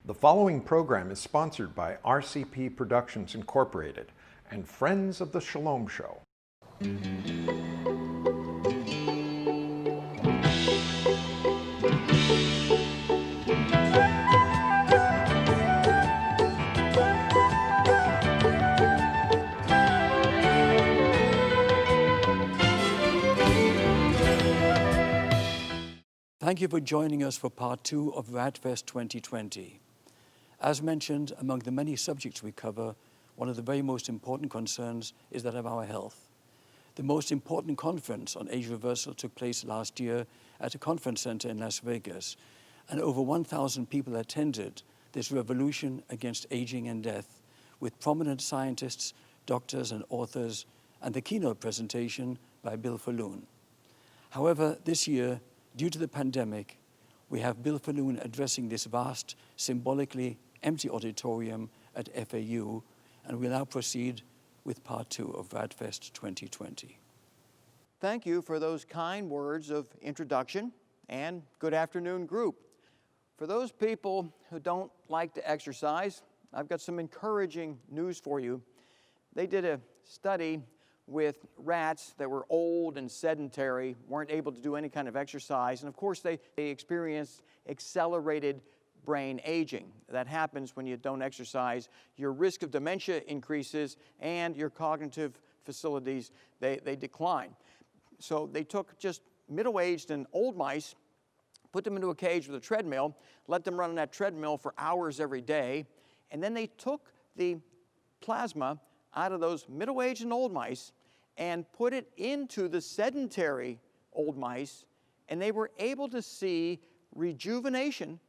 The following program is sponsored by RCP Productions Incorporated and Friends of the Shalom Show. Thank you for joining us for part 2 of RAADfest 2020. As mentioned, among the many subjects we cover, one of the very most important concerns is that of our health. The most important conference on age reversal took place last year at a conference center in Las Vegas, and over 1,000 people attended this revolution against aging and death, with prominent scientists, doctors, and authors, and the keynote presentation by Bill Faloon. However, this year, due to the pandemic, we have Bill Faloon addressing this vast, symbolically empty auditorium at FAU, and we'll now proceed with part 2 of RAADfest 2020. Thank you for those kind words of introduction, and good afternoon, group. For those people who don't like to exercise, I've got some encouraging news for you. They did a study with rats that were old and sedentary, weren't able to do any kind of exercise, and of course they experienced accelerated brain aging. That happens when you don't exercise. Your risk of dementia increases and your cognitive facilities, they decline. So they took just middle-aged and old mice, put them into a cage with a treadmill, let them run on that treadmill for hours every day, and then they took the plasma out of those middle-aged and old mice and put it into the sedentary old mice, and they were able to see rejuvenation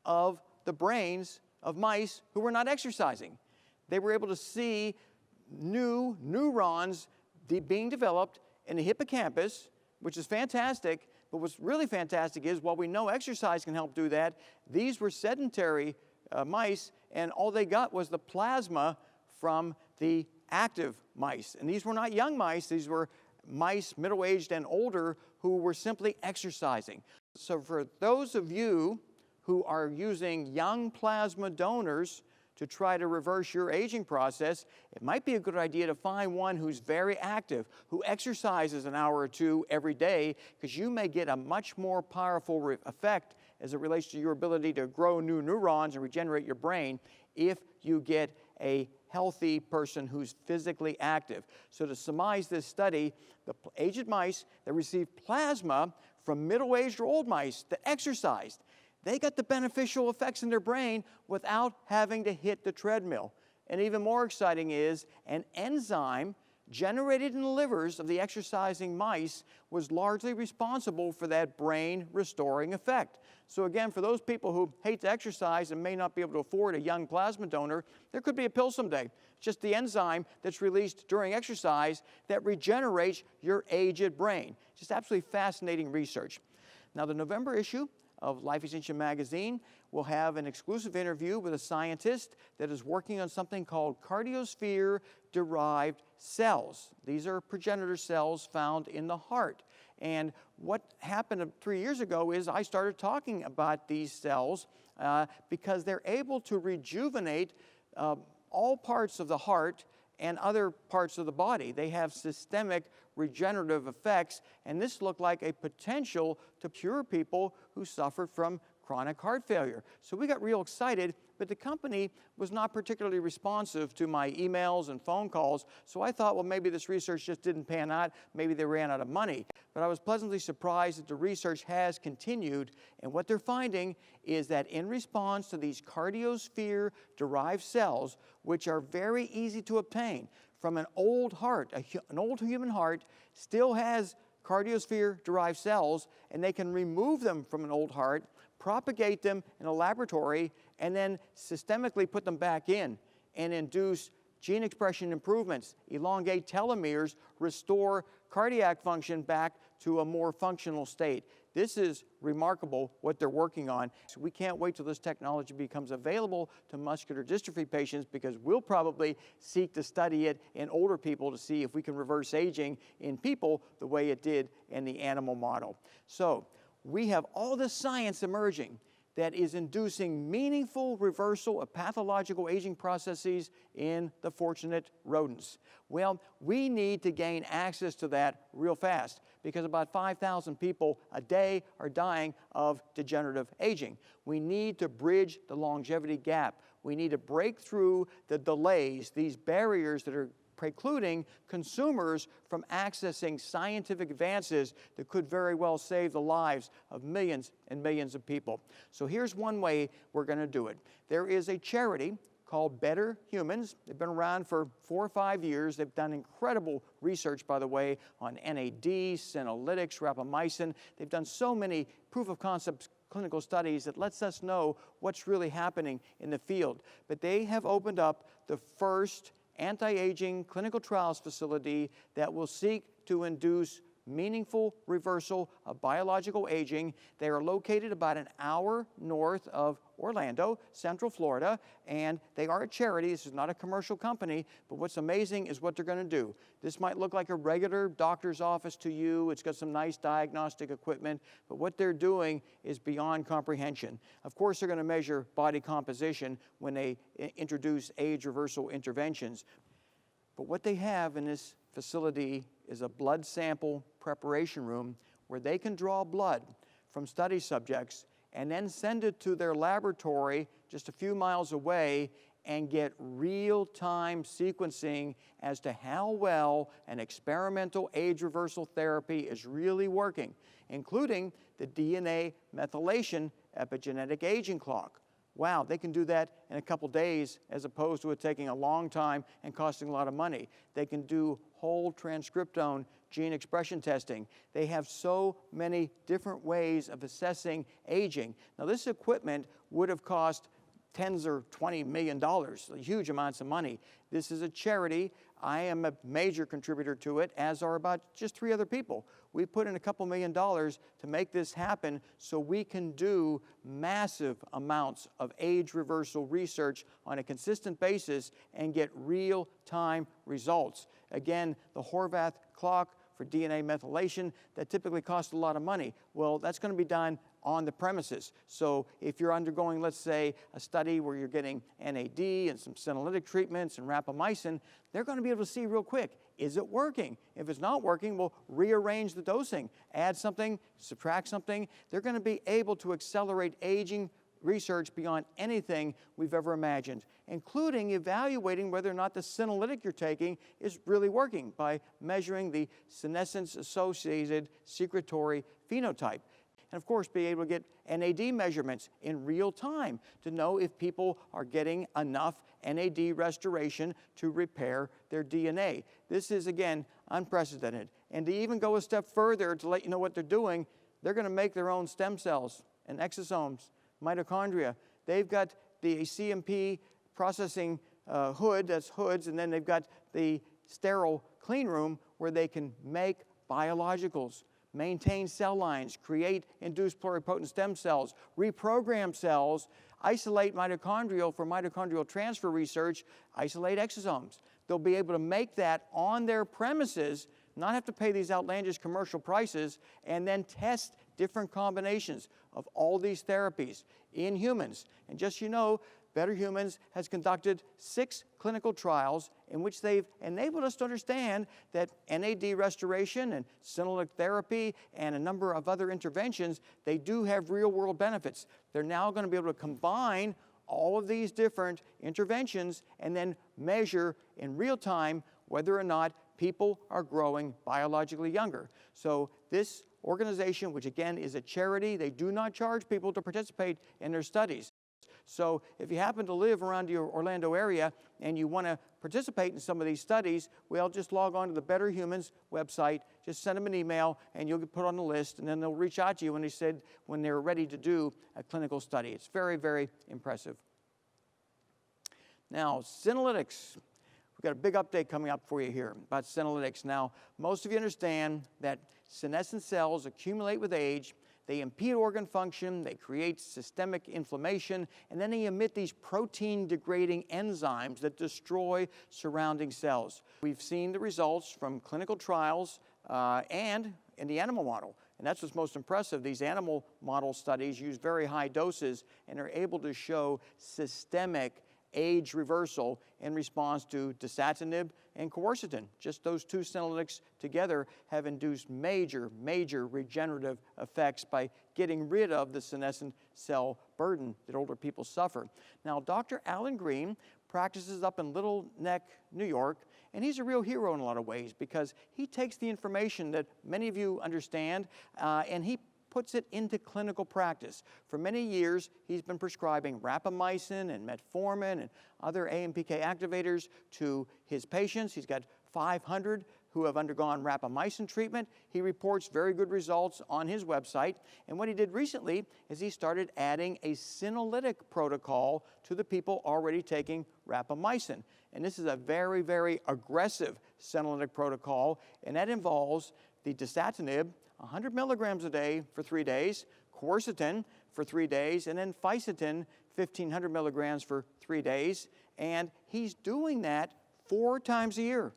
of the brains of mice who were not exercising. They were able to see new neurons being developed in the hippocampus, which is fantastic, but what's really fantastic is, while we know exercise can help do that, these were sedentary mice, and all they got was the plasma from the active mice. And these were not young mice, these were mice middle-aged and older who were simply exercising. So for those of you who are using young plasma donors to try to reverse your aging process, it might be a good idea to find one who's very active, who exercises an hour or two every day, because you may get a much more powerful effect as it relates to your ability to grow new neurons and regenerate your brain if you get a healthy person who's physically active. So to surmise this study, the aged mice that received plasma from middle-aged or old mice that exercised, they got the beneficial effects in their brain without having to hit the treadmill. And even more exciting is an enzyme generated in the livers of the exercising mice was largely responsible for that brain-restoring effect. So again, for those people who hate to exercise and may not be able to afford a young plasma donor, there could be a pill someday. Just the enzyme that's released during exercise that regenerates your aged brain. Just absolutely fascinating research. Now, the November issue of Life Extension magazine will have an exclusive interview with a scientist that is working on something called cardiosphere-derived cells. These are progenitor cells found in the heart. And what happened 3 years ago is I started talking about these cells because they're able to rejuvenate all parts of the heart and other parts of the body. They have systemic regenerative effects, and this looked like a potential to cure people who suffered from chronic heart failure. So we got real excited, but the company was not particularly responsive to my emails and phone calls, so I thought, well, maybe this research just didn't pan out, maybe they ran out of money. But I was pleasantly surprised that the research has continued, and what they're finding is that in response to these cardiosphere-derived cells, which are very easy to obtain from an old heart, an old human heart still has cardiosphere-derived cells, and they can remove them from an old heart, propagate them in a laboratory, and then systemically put them back in and induce gene expression improvements, elongate telomeres, restore cardiac function back to a more functional state. This is remarkable what they're working on. So we can't wait till this technology becomes available to muscular dystrophy patients, because we'll probably seek to study it in older people to see if we can reverse aging in people the way it did in the animal model. So we have all this science emerging that is inducing meaningful reversal of pathological aging processes in the fortunate rodents. Well, we need to gain access to that real fast because about 5,000 people a day are dying of degenerative aging. We need to bridge the longevity gap. We need to break through the delays, these barriers that are precluding consumers from accessing scientific advances that could very well save the lives of millions and millions of people. So here's one way we're going to do it. There is a charity called Better Humans. They've been around for 4 or 5 years. They've done incredible research, by the way, on NAD, Senolytics, rapamycin. They've done so many proof of concept clinical studies that lets us know what's really happening in the field. But they have opened up the first anti-aging clinical trials facility that will seek to induce meaningful reversal of biological aging. They are located about an hour north of Orlando, Central Florida, and they are a charity. This is not a commercial company, but what's amazing is what they're going to do. This might look like a regular doctor's office to you. It's got some nice diagnostic equipment, but what they're doing is beyond comprehension. Of course, they're going to measure body composition when they introduce age reversal interventions, but what they have in this facility is a blood sample preparation room where they can draw blood from study subjects and then send it to their laboratory just a few miles away and get real-time sequencing as to how well an experimental age reversal therapy is really working, including the DNA methylation epigenetic aging clock. Wow, they can do that in a couple days as opposed to it taking a long time and costing a lot of money. They can do whole transcriptome gene expression testing. They have so many different ways of assessing aging. Now, this equipment would have cost tens or $20 million, huge amounts of money. This is a charity. I am a major contributor to it, as are about just 3 other people. We put in a couple $1 million to make this happen so we can do massive amounts of age reversal research on a consistent basis and get real-time results. Again, the Horvath clock for DNA methylation, that typically costs a lot of money. Well, that's going to be done on the premises. So if you're undergoing, let's say, a study where you're getting NAD and some senolytic treatments and rapamycin, they're going to be able to see real quick, is it working? If it's not working, we'll rearrange the dosing, add something, subtract something. They're going to be able to accelerate aging research beyond anything we've ever imagined, including evaluating whether or not the senolytic you're taking is really working by measuring the senescence-associated secretory phenotype. And of course, be able to get NAD measurements in real time to know if people are getting enough NAD restoration to repair their DNA. This is, again, unprecedented. And to even go a step further to let you know what they're doing, they're going to make their own stem cells and exosomes, mitochondria. They've got the CMP processing hood, that's hoods, and then they've got the sterile clean room where they can make biologicals, maintain cell lines, create induced pluripotent stem cells, reprogram cells, isolate mitochondrial for mitochondrial transfer research, isolate exosomes. They'll be able to make that on their premises, not have to pay these outlandish commercial prices, and then test different combinations of all these therapies in humans. And just so you know, Better Humans has conducted 6 clinical trials in which they've enabled us to understand that NAD restoration and senolytic therapy and a number of other interventions, they do have real-world benefits. They're now going to be able to combine all of these different interventions and then measure in real time whether or not people are growing biologically younger. So this organization, which again is a charity, they do not charge people to participate in their studies. So if you happen to live around your Orlando area and you want to participate in some of these studies, well, just log on to the Better Humans website, just send them an email, and you'll get put on the list, and then they'll reach out to you when they're ready to do a clinical study. It's very, very impressive. Now, Senolytics. We've got a big update coming up for you here about Senolytics. Now, most of you understand that senescent cells accumulate with age. They impede organ function, they create systemic inflammation, and then they emit these protein-degrading enzymes that destroy surrounding cells. We've seen the results from clinical trials and in the animal model. And that's what's most impressive. These animal model studies use very high doses and are able to show systemic age reversal in response to dasatinib and quercetin. Just those two senolytics together have induced major regenerative effects by getting rid of the senescent cell burden that older people suffer. Now, Dr. Alan Green practices up in Little Neck, New York, and he's a real hero in a lot of ways because he takes the information that many of you understand and he puts it into clinical practice. For many years, he's been prescribing rapamycin and metformin and other AMPK activators to his patients. He's got 500 who have undergone rapamycin treatment. He reports very good results on his website. And what he did recently is he started adding a senolytic protocol to the people already taking rapamycin. And this is a very aggressive senolytic protocol, and that involves the dasatinib, 100 milligrams a day for 3 days, quercetin for 3 days, and then fisetin, 1,500 milligrams for 3 days. And he's doing that 4 times a year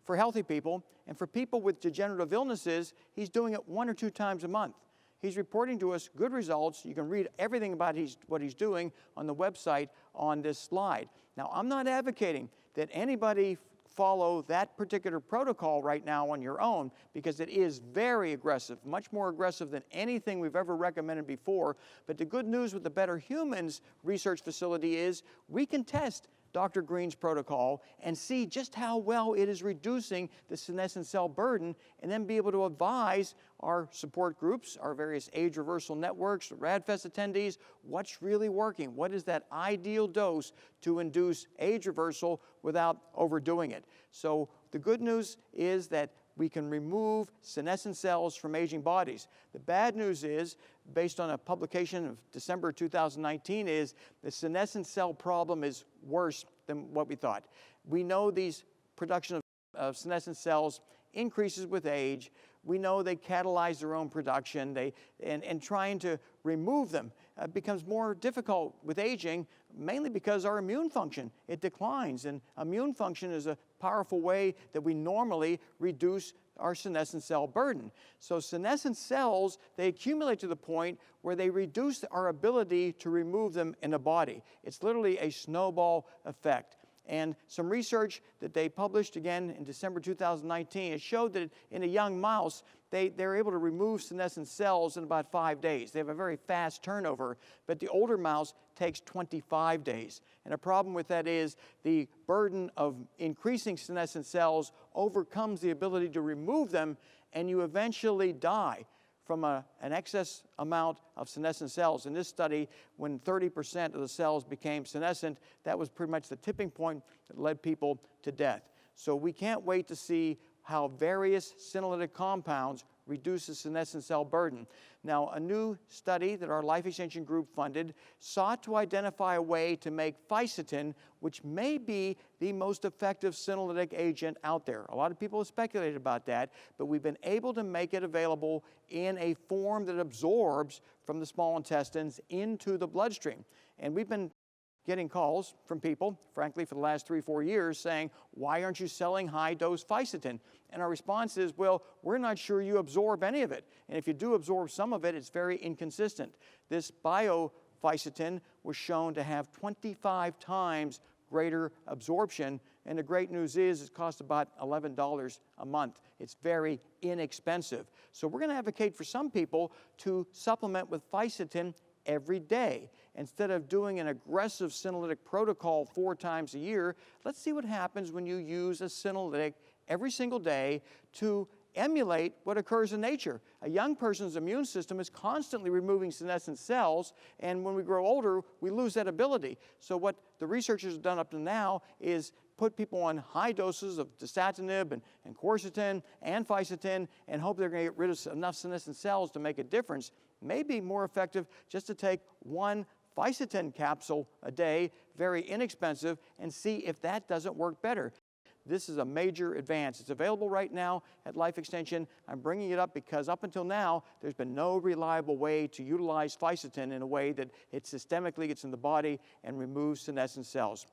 for healthy people. And for people with degenerative illnesses, he's doing it 1 or 2 times a month. He's reporting to us good results. You can read everything about what he's doing on the website on this slide. Now, I'm not advocating that anybody follow that particular protocol right now on your own because it is very aggressive, much more aggressive than anything we've ever recommended before. But the good news with the Better Humans research facility is we can test Dr. Green's protocol and see just how well it is reducing the senescent cell burden and then be able to advise our support groups, our various age reversal networks, RAADfest attendees, what's really working? What is that ideal dose to induce age reversal without overdoing it? So the good news is that we can remove senescent cells from aging bodies. The bad news is, based on a publication of December 2019, is the senescent cell problem is worse than what we thought. We know these production of senescent cells increases with age. We know they catalyze their own production. And trying to remove them becomes more difficult with aging, mainly because our immune function, it declines. And immune function is a powerful way that we normally reduce our senescent cell burden. So senescent cells, they accumulate to the point where they reduce our ability to remove them in the body. It's literally a snowball effect. And some research that they published again in December 2019, it showed that in a young mouse, they're able to remove senescent cells in about 5 days. They have a very fast turnover, but the older mouse takes 25 days. And a problem with that is the burden of increasing senescent cells overcomes the ability to remove them, and you eventually die from an excess amount of senescent cells. In this study, when 30% of the cells became senescent, that was pretty much the tipping point that led people to death. So we can't wait to see how various senolytic compounds reduces senescent cell burden. Now, a new study that our Life Extension group funded sought to identify a way to make fisetin, which may be the most effective senolytic agent out there. A lot of people have speculated about that, but we've been able to make it available in a form that absorbs from the small intestines into the bloodstream. And we've been getting calls from people, frankly, for the last 3-4 years saying, why aren't you selling high-dose fisetin? And our response is, well, we're not sure you absorb any of it. And if you do absorb some of it, it's very inconsistent. This biofisetin was shown to have 25 times greater absorption. And the great news is it costs about $11 a month. It's very inexpensive. So we're going to advocate for some people to supplement with fisetin every day. Instead of doing an aggressive senolytic protocol 4 times a year, let's see what happens when you use a senolytic every single day to emulate what occurs in nature. A young person's immune system is constantly removing senescent cells, and when we grow older, we lose that ability. So what the researchers have done up to now is put people on high doses of dasatinib and quercetin and fisetin and hope they're going to get rid of enough senescent cells to make a difference. Maybe more effective just to take 1 fisetin capsule a day, very inexpensive, and see if that doesn't work better. This is a major advance. It's available right now at Life Extension. I'm bringing it up because up until now, there's been no reliable way to utilize fisetin in a way that it systemically gets in the body and removes senescent cells.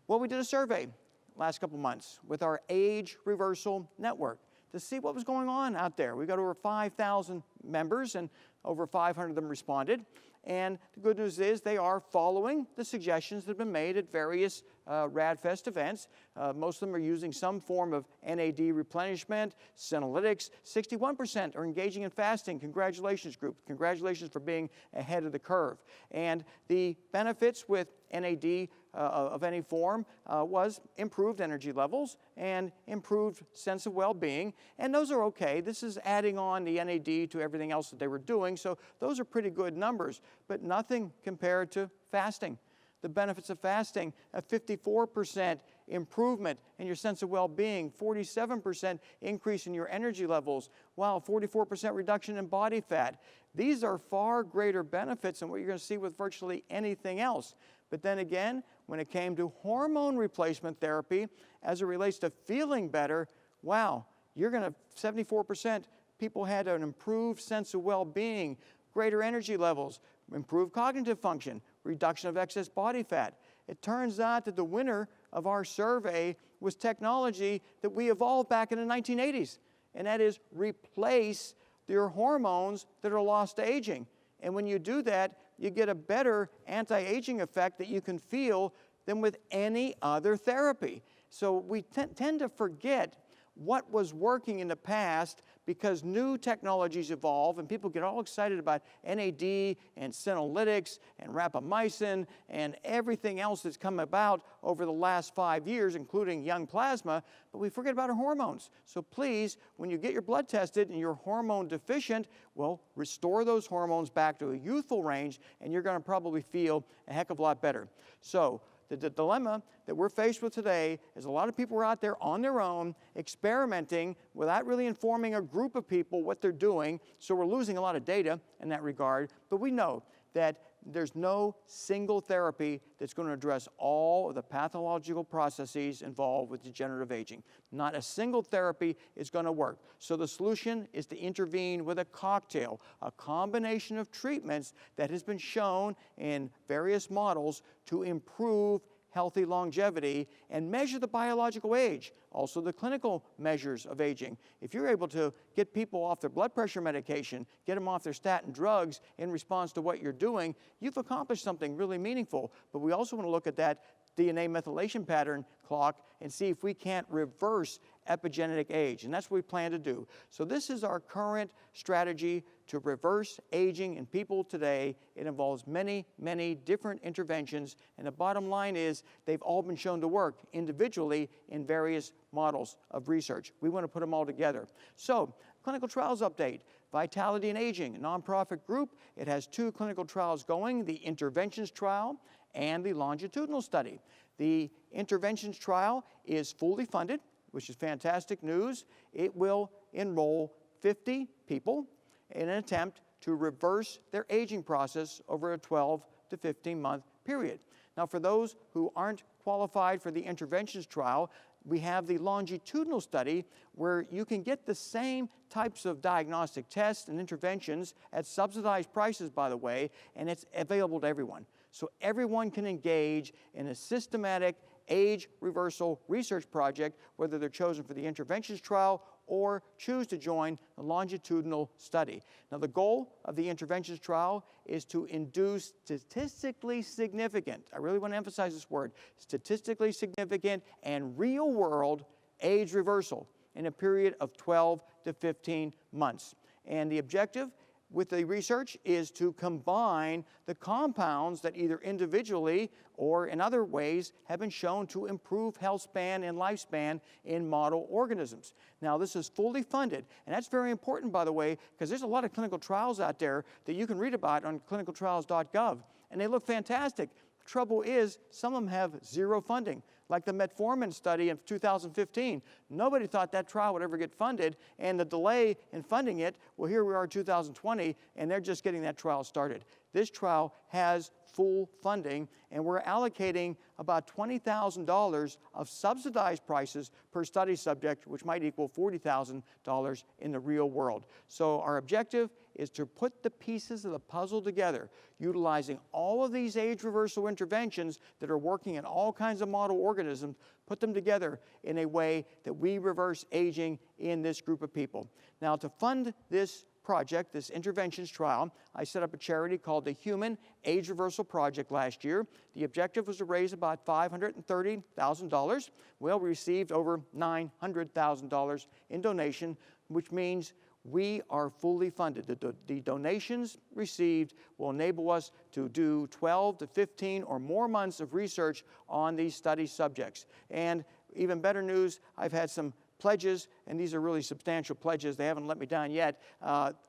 Well, we did a survey last couple months with our Age Reversal Network to see what was going on out there. We got over 5,000 members, and over 500 of them responded. And the good news is they are following the suggestions that have been made at various RAADfest events. Most of them are using some form of NAD replenishment, Senolytics. 61% are engaging in fasting. Congratulations, group. Congratulations for being ahead of the curve. And the benefits with NAD of any form was improved energy levels and improved sense of well-being. And those are okay. This is adding on the NAD to everything else that they were doing. So those are pretty good numbers, but nothing compared to fasting. The benefits of fasting, a 54% improvement in your sense of well-being, 47% increase in your energy levels, wow, 44% reduction in body fat. These are far greater benefits than what you're going to see with virtually anything else. But then again, when it came to hormone replacement therapy, as it relates to feeling better, wow, 74% people had an improved sense of well-being, greater energy levels, improved cognitive function, reduction of excess body fat. It turns out that the winner of our survey was technology that we evolved back in the 1980s, and that is replace your hormones that are lost to aging. And when you do that, you get a better anti-aging effect that you can feel than with any other therapy. So we tend to forget what was working in the past because new technologies evolve and people get all excited about NAD and Senolytics and rapamycin and everything else that's come about over the last 5 years, including young plasma, but we forget about our hormones. So please, when you get your blood tested and you're hormone deficient, well, restore those hormones back to a youthful range and you're going to probably feel a heck of a lot better. So the dilemma that we're faced with today is a lot of people are out there on their own, experimenting without really informing a group of people what they're doing, so we're losing a lot of data in that regard. But we know that there's no single therapy that's going to address all of the pathological processes involved with degenerative aging. Not a single therapy is going to work. So the solution is to intervene with a cocktail, a combination of treatments that has been shown in various models to improve healthy longevity and measure the biological age, also the clinical measures of aging. If you're able to get people off their blood pressure medication, get them off their statin drugs in response to what you're doing, you've accomplished something really meaningful. But we also want to look at that DNA methylation pattern clock and see if we can't reverse epigenetic age, and that's what we plan to do. So this is our current strategy to reverse aging in people today. It involves many, many different interventions, and the bottom line is they've all been shown to work individually in various models of research. We want to put them all together. So, clinical trials update. Vitality in Aging, a nonprofit group. It has 2 clinical trials going, the interventions trial and the longitudinal study. The interventions trial is fully funded, which is fantastic news. It will enroll 50 people in an attempt to reverse their aging process over a 12 to 15-month period. Now, for those who aren't qualified for the interventions trial, we have the longitudinal study where you can get the same types of diagnostic tests and interventions at subsidized prices, by the way, and it's available to everyone. So everyone can engage in a systematic age reversal research project, whether they're chosen for the interventions trial or choose to join the longitudinal study. Now, the goal of the interventions trial is to induce statistically significant, I really want to emphasize this word, statistically significant and real-world age reversal in a period of 12 to 15 months. And the objective with the research is to combine the compounds that either individually or in other ways have been shown to improve health span and lifespan in model organisms. Now, this is fully funded, and that's very important, by the way, because there's a lot of clinical trials out there that you can read about on clinicaltrials.gov, and they look fantastic. The trouble is, some of them have zero funding. Like the metformin study in 2015. Nobody thought that trial would ever get funded, and the delay in funding it, well, here we are in 2020, and they're just getting that trial started. This trial has full funding, and we're allocating about $20,000 of subsidized prices per study subject, which might equal $40,000 in the real world. So our objective is to put the pieces of the puzzle together, utilizing all of these age reversal interventions that are working in all kinds of model organisms, put them together in a way that we reverse aging in this group of people. Now, to fund this project, this interventions trial, I set up a charity called the Human Age Reversal Project last year. The objective was to raise about $530,000. Well, we received over $900,000 in donation, which means we are fully funded. The donations received will enable us to do 12 to 15 or more months of research on these study subjects. And even better news, I've had some pledges, and these are really substantial pledges. They haven't let me down yet,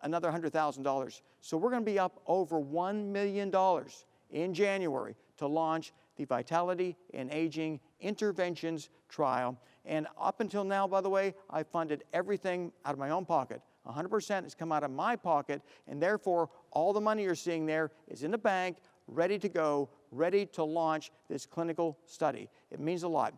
another $100,000. So we're going to be up over $1 million in January to launch the Vitality in Aging Interventions Trial. And up until now, by the way, I funded everything out of my own pocket. 100% has come out of my pocket, and therefore all the money you're seeing there is in the bank, ready to go, ready to launch this clinical study. It means a lot.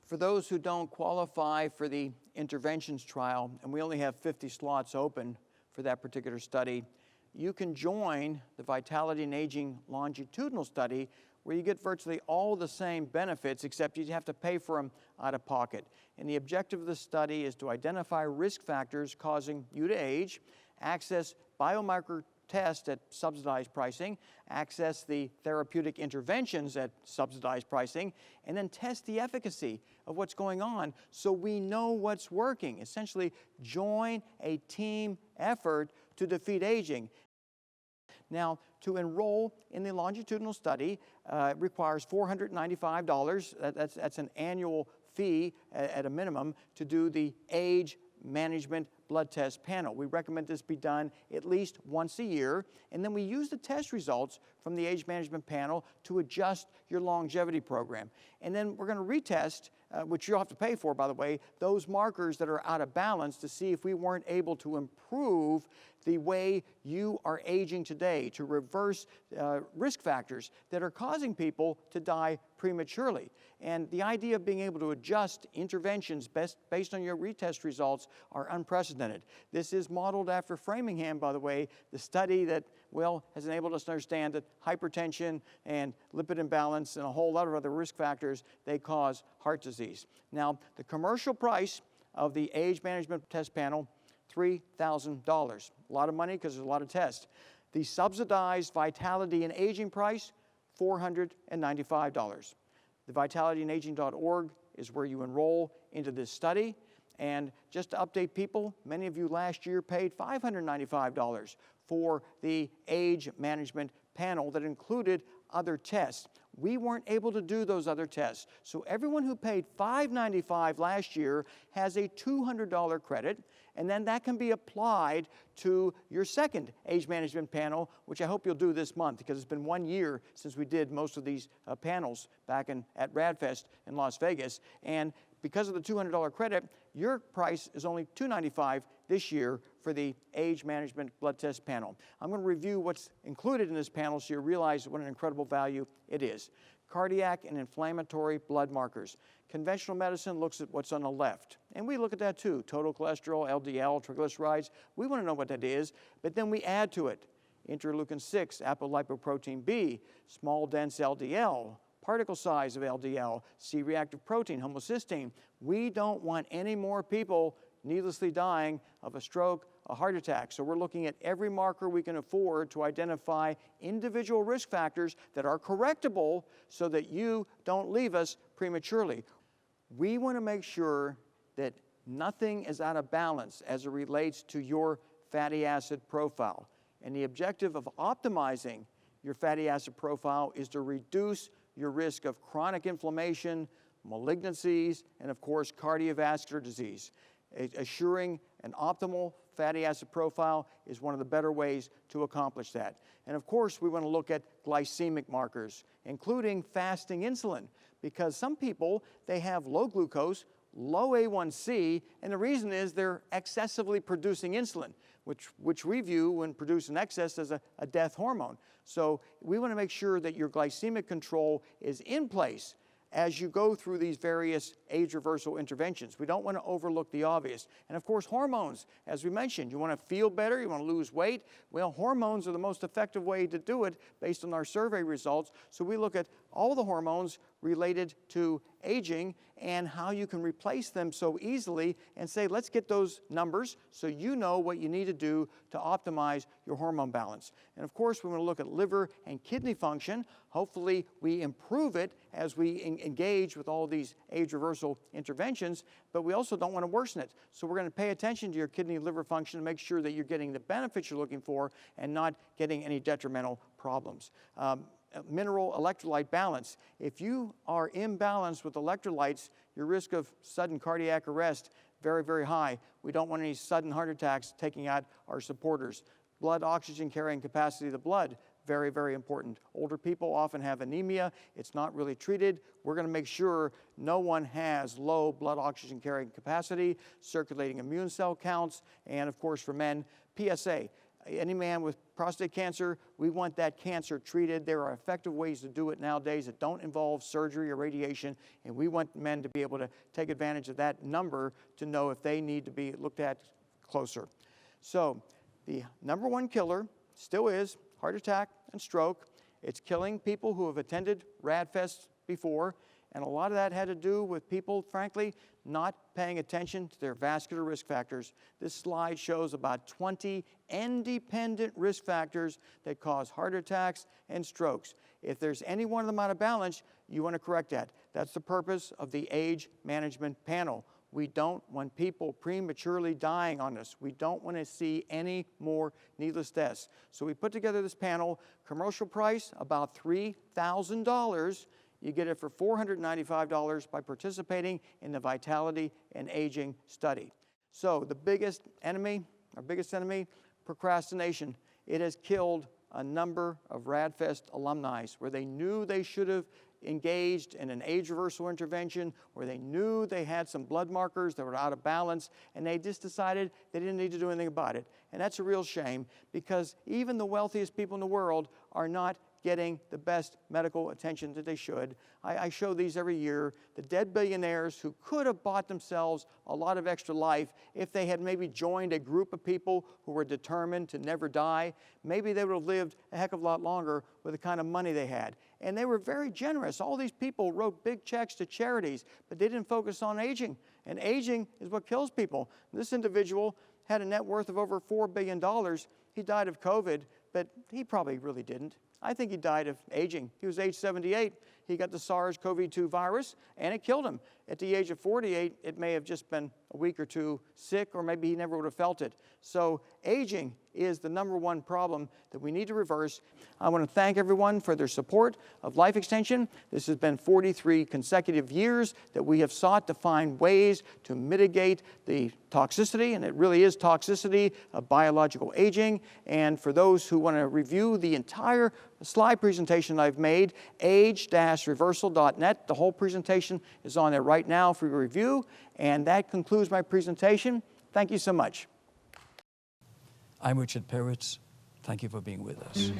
For those who don't qualify for the interventions trial, and we only have 50 slots open for that particular study, you can join the Vitality in Aging longitudinal study, where you get virtually all the same benefits, except you have to pay for them out of pocket. And the objective of the study is to identify risk factors causing you to age, access biomarker tests at subsidized pricing, access the therapeutic interventions at subsidized pricing, and then test the efficacy of what's going on so we know what's working. Essentially, join a team effort to defeat aging. Now, to enroll in the longitudinal study requires $495. That's an annual fee at a minimum to do the age management blood test panel. We recommend this be done at least once a year, and then we use the test results from the age management panel to adjust your longevity program. And then we're going to retest, which you'll have to pay for, by the way, those markers that are out of balance to see if we weren't able to improve the way you are aging today, to reverse risk factors that are causing people to die prematurely. And the idea of being able to adjust interventions based on your retest results are unprecedented. This is modeled after Framingham, by the way, the study that, well, has enabled us to understand that hypertension and lipid imbalance and a whole lot of other risk factors, they cause heart disease. Now, the commercial price of the age management test panel, $3,000. A lot of money because there's a lot of tests. The subsidized Vitality in Aging price, $495. The vitalityinaging.org is where you enroll into this study. And just to update people, many of you last year paid $595 for the age management panel that included other tests. We weren't able to do those other tests. So everyone who paid $595 last year has a $200 credit, and then that can be applied to your second age management panel, which I hope you'll do this month, because it's been 1 year since we did most of these panels back at RAADfest in Las Vegas. And because of the $200 credit, your price is only $295 this year for the age management blood test panel. I'm going to review what's included in this panel so you realize what an incredible value it is. Cardiac and inflammatory blood markers. Conventional medicine looks at what's on the left, and we look at that too. Total cholesterol, LDL, triglycerides. We want to know what that is, but then we add to it interleukin-6, apolipoprotein B, small dense LDL, particle size of LDL, C-reactive protein, homocysteine. We don't want any more people needlessly dying of a stroke, a heart attack. So we're looking at every marker we can afford to identify individual risk factors that are correctable so that you don't leave us prematurely. We want to make sure that nothing is out of balance as it relates to your fatty acid profile. And the objective of optimizing your fatty acid profile is to reduce your risk of chronic inflammation, malignancies, and of course, cardiovascular disease. Assuring an optimal fatty acid profile is one of the better ways to accomplish that. And of course, we want to look at glycemic markers, including fasting insulin, because some people, they have low glucose, low A1C, and the reason is they're excessively producing insulin, which we view when produced in excess as a death hormone. So we want to make sure that your glycemic control is in place as you go through these various age reversal interventions. We don't want to overlook the obvious. And of course, hormones, as we mentioned, you want to feel better, you want to lose weight. Well, hormones are the most effective way to do it based on our survey results. So we look at all the hormones related to aging and how you can replace them so easily and say, let's get those numbers so you know what you need to do to optimize your hormone balance. And of course, we want to look at liver and kidney function. Hopefully, we improve it as we engage with all these age reversal interventions, but we also don't want to worsen it. So we're going to pay attention to your kidney and liver function to make sure that you're getting the benefits you're looking for and not getting any detrimental problems. Mineral electrolyte balance. If you are imbalanced with electrolytes, your risk of sudden cardiac arrest, very, very high. We don't want any sudden heart attacks taking out our supporters. Blood oxygen carrying capacity of the blood, very, very important. Older people often have anemia. It's not really treated. We're going to make sure no one has low blood oxygen carrying capacity, circulating immune cell counts, and of course for men, PSA. Any man with prostate cancer, we want that cancer treated. There are effective ways to do it nowadays that don't involve surgery or radiation, and we want men to be able to take advantage of that number to know if they need to be looked at closer. So the number one killer still is heart attack and stroke. It's killing people who have attended RAADfest before, and a lot of that had to do with people, frankly, not paying attention to their vascular risk factors. This slide shows about 20 independent risk factors that cause heart attacks and strokes. If there's any one of them out of balance, you want to correct that. That's the purpose of the age management panel. We don't want people prematurely dying on us. We don't want to see any more needless deaths. So we put together this panel, commercial price about $3,000. You get it for $495 by participating in the Vitality and Aging study. So the biggest enemy, our biggest enemy, procrastination. It has killed a number of RAADfest alumni where they knew they should have engaged in an age reversal intervention, where they knew they had some blood markers that were out of balance, and they just decided they didn't need to do anything about it. And that's a real shame, because even the wealthiest people in the world are not getting the best medical attention that they should. I show these every year. The dead billionaires who could have bought themselves a lot of extra life if they had maybe joined a group of people who were determined to never die. Maybe they would have lived a heck of a lot longer with the kind of money they had. And they were very generous. All these people wrote big checks to charities, but they didn't focus on aging. And aging is what kills people. This individual had a net worth of over $4 billion. He died of COVID, but he probably really didn't. I think he died of aging. He was age 78. He got the SARS-CoV-2 virus, and it killed him. At the age of 48, it may have just been a week or two sick, or maybe he never would have felt it. So aging is the number one problem that we need to reverse. I want to thank everyone for their support of life extension. This has been 43 consecutive years that we have sought to find ways to mitigate the toxicity, and it really is toxicity of biological aging. And for those who want to review the entire slide presentation I've made, age-reversal.net. The whole presentation is on there right now for your review. And that concludes my presentation. Thank you so much. I'm Richard Peritz. Thank you for being with us.